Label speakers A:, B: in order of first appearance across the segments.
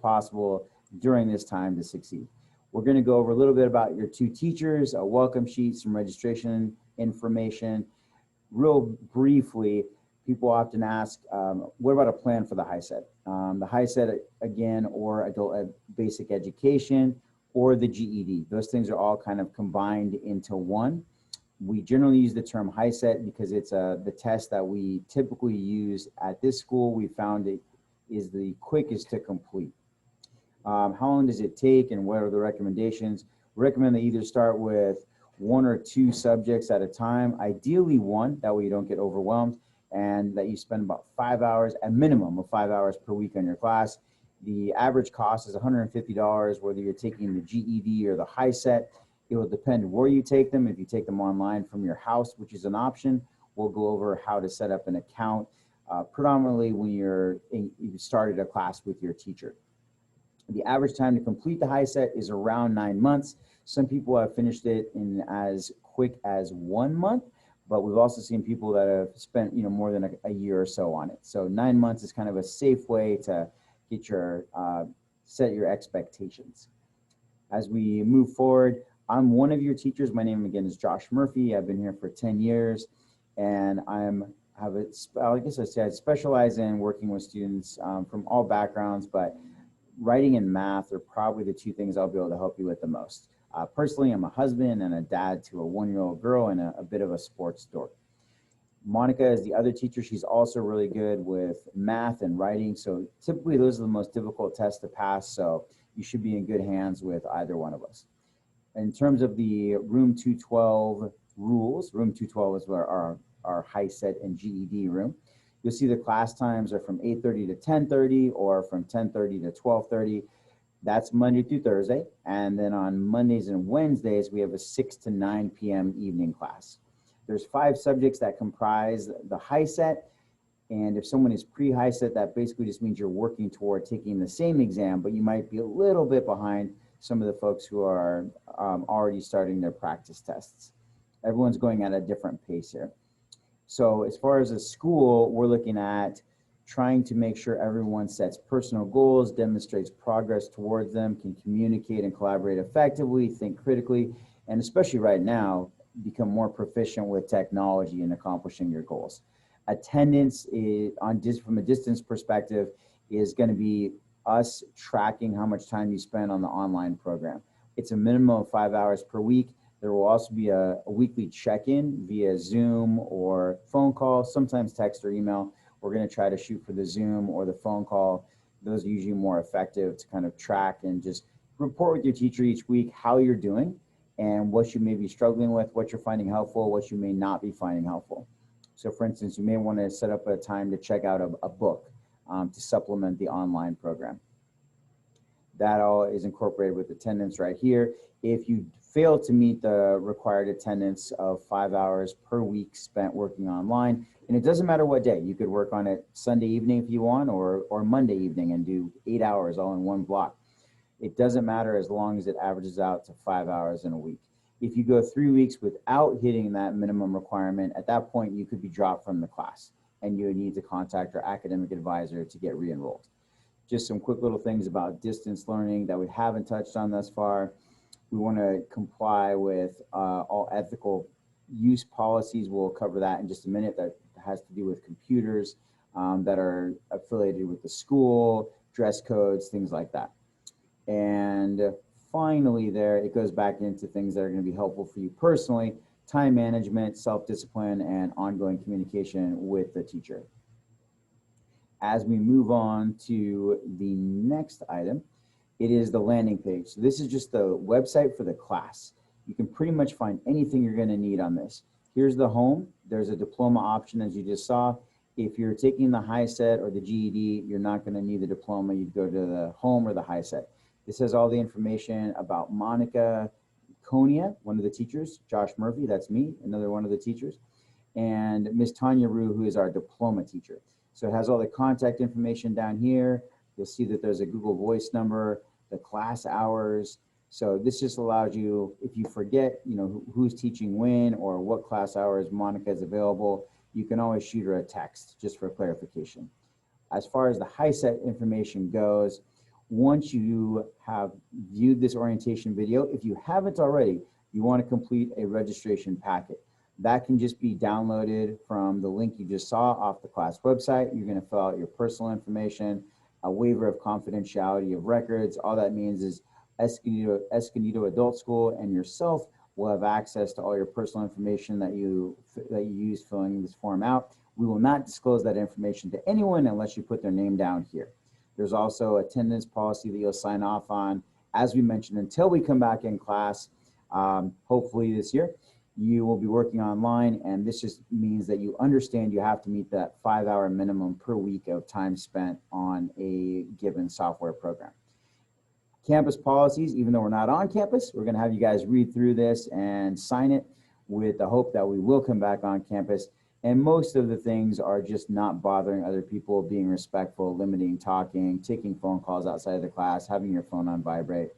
A: possible during this time to succeed. We're going to go over a little bit about your two teachers, a welcome sheet, some registration information. Real briefly, people often ask, what about a plan for the HSE? The HSE, again, or adult basic education, or the GED. Those things are all kind of combined into one. We generally use the term HSE because it's the test that we typically use at this school. We found it is the quickest to complete. How long does it take and what are the recommendations? We recommend they either start with 1 or 2 subjects at a time, ideally 1, that way you don't get overwhelmed, and that you spend about 5 hours, a minimum of 5 hours per week on your class. The average cost is $150, whether you're taking the GED or the HSE. It will depend where you take them. If you take them online from your house, which is an option, we'll go over how to set up an account, predominantly when you started a class with your teacher. The average time to complete the HSE is around 9 months. Some people have finished it in as quick as 1 month, but we've also seen people that have spent more than a year or so on it. So 9 months is kind of a safe way to get your set your expectations. As we move forward, I'm one of your teachers. My name again is Josh Murphy. I've been here for 10 years, and I specialize in working with students from all backgrounds, but writing and math are probably the 2 things I'll be able to help you with the most. Personally, I'm a husband and a dad to a 1-year-old girl and a bit of a sports dork. Monica is the other teacher. She's also really good with math and writing. So typically those are the most difficult tests to pass. So you should be in good hands with either one of us. In terms of the room 212 rules, room 212 is where our HSE and GED room. You'll see the class times are from 8:30 to 10:30 or from 10:30 to 12:30. That's Monday through Thursday. And then on Mondays and Wednesdays, we have a 6 to 9 p.m. evening class. There's 5 subjects that comprise the HSE. And if someone is pre-HSE, that basically just means you're working toward taking the same exam, but you might be a little bit behind some of the folks who are already starting their practice tests. Everyone's going at a different pace here. So as far as a school, we're looking at trying to make sure everyone sets personal goals, demonstrates progress towards them, can communicate and collaborate effectively, think critically, and especially right now, become more proficient with technology in accomplishing your goals. Attendance is, from a distance perspective, is going to be us tracking how much time you spend on the online program. It's a minimum of 5 hours per week. There will also be a weekly check-in via Zoom or phone call, sometimes text or email. We're going to try to shoot for the Zoom or the phone call. Those are usually more effective to kind of track and just report with your teacher each week how you're doing and what you may be struggling with, what you're finding helpful, what you may not be finding helpful. So for instance, you may want to set up a time to check out a book to supplement the online program. That all is incorporated with attendance right here. If you fail to meet the required attendance of 5 hours per week spent working online, and it doesn't matter what day, you could work on it Sunday evening if you want, or Monday evening and do 8 hours all in one block. It doesn't matter as long as it averages out to 5 hours in a week. If you go 3 weeks without hitting that minimum requirement, at that point you could be dropped from the class and you would need to contact your academic advisor to get re-enrolled. Just some quick little things about distance learning that we haven't touched on thus far. We want to comply with all ethical use policies. We'll cover that in just a minute. That has to do with computers that are affiliated with the school, dress codes, things like that. And finally there, it goes back into things that are going to be helpful for you personally: time management, self-discipline, and ongoing communication with the teacher. As we move on to the next item, it is the landing page. So this is just the website for the class. You can pretty much find anything you're going to need on this. Here's the home. There's a diploma option, as you just saw. If you're taking the HSE or the GED, you're not going to need the diploma. You'd go to the home or the HSE. This has all the information about Monica Konia, one of the teachers, Josh Murphy, that's me, another one of the teachers, and Miss Tanya Rue, who is our diploma teacher. So it has all the contact information down here. You'll see that there's a Google Voice number, the class hours. So this just allows you, if you forget, who's teaching when or what class hours Monica is available, you can always shoot her a text just for clarification. As far as the HSE information goes, Once you have viewed this orientation video, if you haven't already, you want to complete a registration packet. That can just be downloaded from the link you just saw off the class website. You're going to fill out your personal information, a waiver of confidentiality of records. All that means is Escondido Adult School and yourself will have access to all your personal information that you use filling this form out. We will not disclose that information to anyone unless you put their name down here. There's also attendance policy that you'll sign off on. As we mentioned, until we come back in class, hopefully this year, you will be working online, and this just means that you understand you have to meet that 5-hour minimum per week of time spent on a given software program. Campus policies, even though we're not on campus, we're going to have you guys read through this and sign it with the hope that we will come back on campus. And most of the things are just not bothering other people, being respectful, limiting talking, taking phone calls outside of the class, having your phone on vibrate.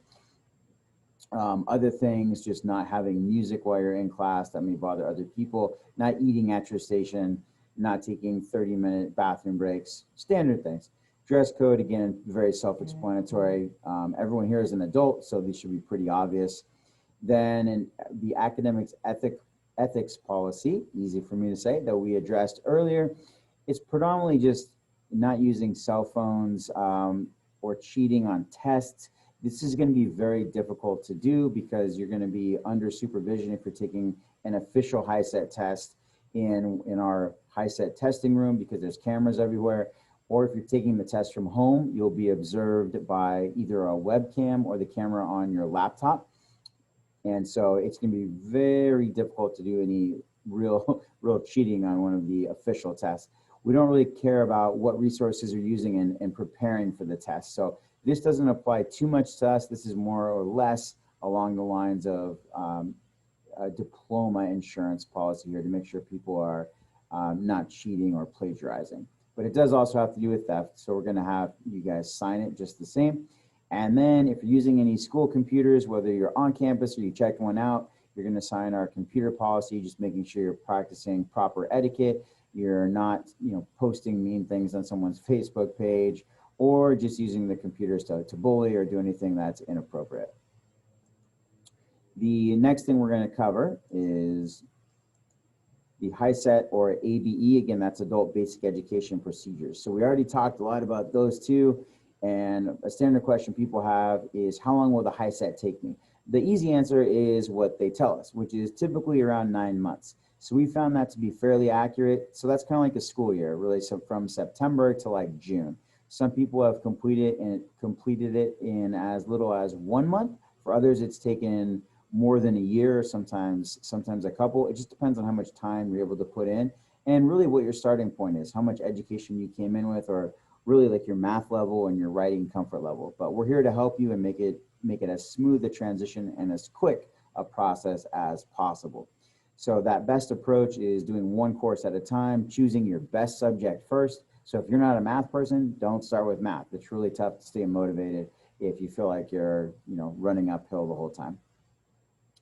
A: Other things, just not having music while you're in class that may bother other people, not eating at your station, not taking 30-minute bathroom breaks, standard things. Dress code, again, very self-explanatory. Everyone here is an adult, so these should be pretty obvious. Then in the academics ethics policy, easy for me to say, that we addressed earlier, it's predominantly just not using cell phones or cheating on tests. This is going to be very difficult to do because you're going to be under supervision if you're taking an official HiSET test in our HiSET testing room because there's cameras everywhere. Or if you're taking the test from home, you'll be observed by either a webcam or the camera on your laptop. And so it's going to be very difficult to do any real cheating on one of the official tests. We don't really care about what resources you're using in preparing for the test. So this doesn't apply too much to us. This is more or less along the lines of a diploma insurance policy here to make sure people are not cheating or plagiarizing. But it does also have to do with theft. So we're going to have you guys sign it just the same. And then if you're using any school computers, whether you're on campus or you checked one out, you're going to sign our computer policy, just making sure you're practicing proper etiquette. You're not, posting mean things on someone's Facebook page or just using the computers to bully or do anything that's inappropriate. The next thing we're going to cover is the HiSET or ABE. Again, that's Adult Basic Education Procedures. So we already talked a lot about those two. And a standard question people have is, how long will the HiSET take me? The easy answer is what they tell us, which is typically around 9 months. So we found that to be fairly accurate. So that's kind of like a school year, really. So from September to like June. Some people have completed it in as little as 1 month. For others, it's taken more than a year, sometimes a couple. It just depends on how much time you're able to put in and really what your starting point is, how much education you came in with, or really like your math level and your writing comfort level. But we're here to help you and make it as smooth a transition and as quick a process as possible. So that best approach is doing one course at a time, choosing your best subject first. So if you're not a math person, don't start with math. It's really tough to stay motivated if you feel like you're, running uphill the whole time.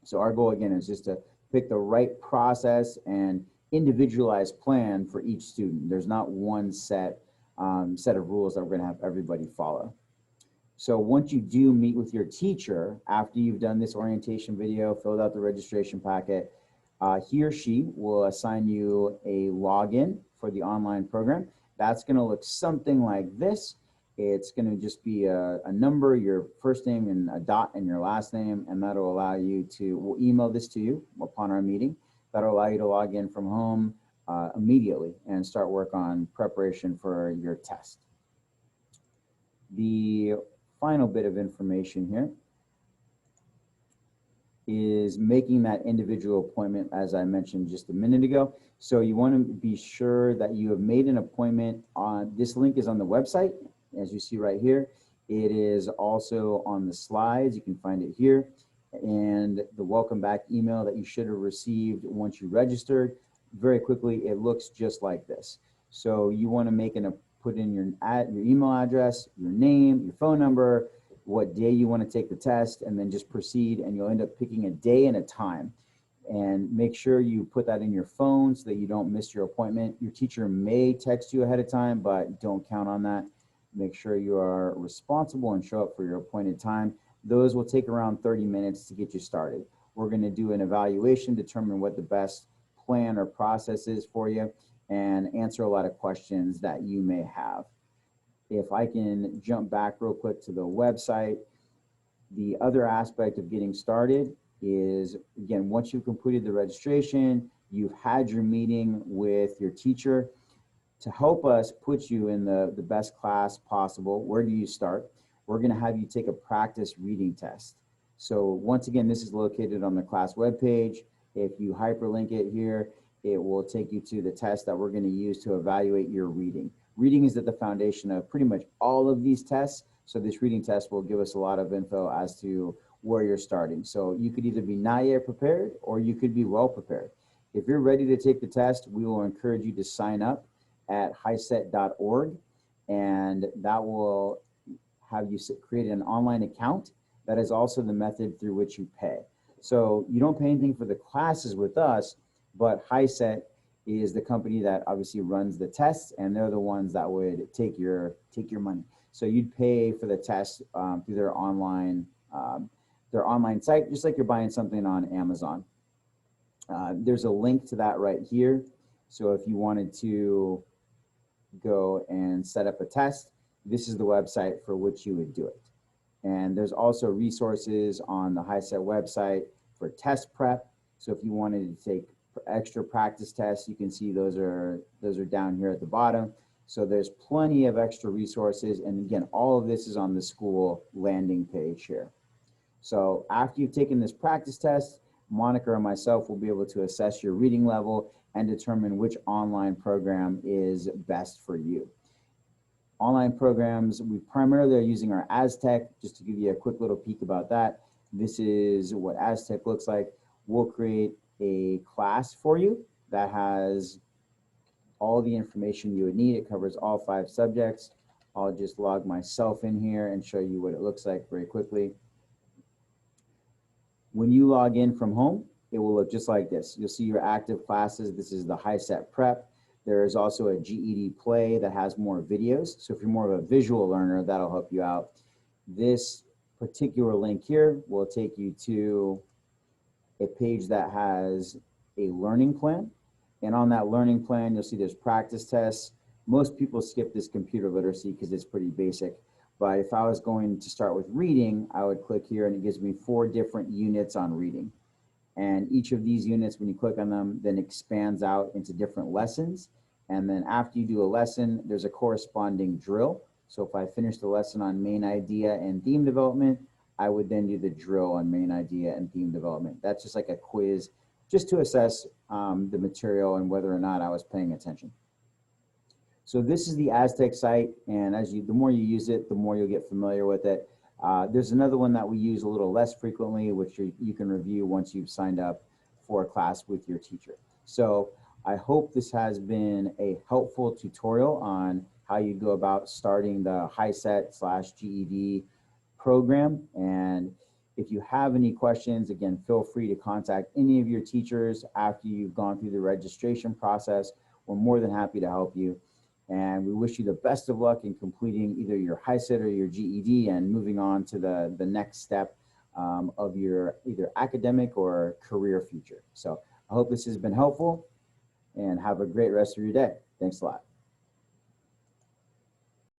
A: So our goal again is just to pick the right process and individualized plan for each student. There's not one set of rules that we're going to have everybody follow. So once you do meet with your teacher, after you've done this orientation video, filled out the registration packet, he or she will assign you a login for the online program. That's going to look something like this. It's going to just be a number, your first name and a dot and your last name, and that'll allow you to, we'll email this to you upon our meeting. That'll allow you to log in from home immediately and start work on preparation for your test. The final bit of information here is making that individual appointment, as I mentioned just a minute ago. So you want to be sure that you have made an appointment. This link is on the website, as you see right here. It is also on the slides. You can find it here. And the welcome back email that you should have received once you registered. Very quickly, it looks just like this. So you want to put in your email address, your name, your phone number, what day you want to take the test, and then just proceed, and you'll end up picking a day and a time. And make sure you put that in your phone so that you don't miss your appointment. Your teacher may text you ahead of time, but don't count on that. make sure you are responsible and show up for your appointed time. Those will take around 30 minutes to get you started. We're going to do an evaluation, determine what the best plan or process is for you, and answer a lot of questions that you may have. If I can jump back real quick to the website, the other aspect of getting started is, again, once you've completed the registration, you've had your meeting with your teacher. To help us put you in the best class possible, where do you start? We're going to have you take a practice reading test. So once again, this is located on the class webpage. If you hyperlink it here, it will take you to the test that we're going to use to evaluate your reading. Reading is at the foundation of pretty much all of these tests. So this reading test will give us a lot of info as to where you're starting. So you could either be not yet prepared or you could be well prepared. If you're ready to take the test, we will encourage you to sign up at HSE.org, and that will have you create an online account. That is also the method through which you pay. So you don't pay anything for the classes with us, but HSE is the company that obviously runs the tests, and they're the ones that would take your money. So you'd pay for the test through their online site, just like you're buying something on Amazon. There's a link to that right here. So if you wanted to go and set up a test, this is the website for which you would do it. And there's also resources on the HSE website for test prep. So if you wanted to take extra practice tests, you can see those are down here at the bottom. So there's plenty of extra resources. And again, all of this is on the school landing page here. So after you've taken this practice test, Monica and myself will be able to assess your reading level and determine which online program is best for you. Online programs, we primarily are using our Aztec. Just to give you a quick little peek about that, this is what Aztec looks like. We'll create a class for you that has all the information you would need. It covers all 5 subjects. I'll just log myself in here and show you what it looks like very quickly. When you log in from home, it will look just like this. You'll see your active classes. This is the HSE Prep. There is also a GED Play that has more videos. So if you're more of a visual learner, that'll help you out. This particular link here will take you to a page that has a learning plan. And on that learning plan, you'll see there's practice tests. Most people skip this computer literacy because it's pretty basic. But if I was going to start with reading, I would click here and it gives me 4 different units on reading. And each of these units, when you click on them, then expands out into different lessons. And then after you do a lesson, there's a corresponding drill. So if I finish the lesson on main idea and theme development, I would then do the drill on main idea and theme development. That's just like a quiz, just to assess the material and whether or not I was paying attention. So this is the Aztec site, and the more you use it, the more you'll get familiar with it. There's another one that we use a little less frequently, which you can review once you've signed up for a class with your teacher. So I hope this has been a helpful tutorial on how you go about starting the HSE/GED program. And if you have any questions, again, feel free to contact any of your teachers after you've gone through the registration process. We're more than happy to help you. And we wish you the best of luck in completing either your HSE or your GED and moving on to the next step of your either academic or career future. So I hope this has been helpful, and have a great rest of your day. Thanks a lot.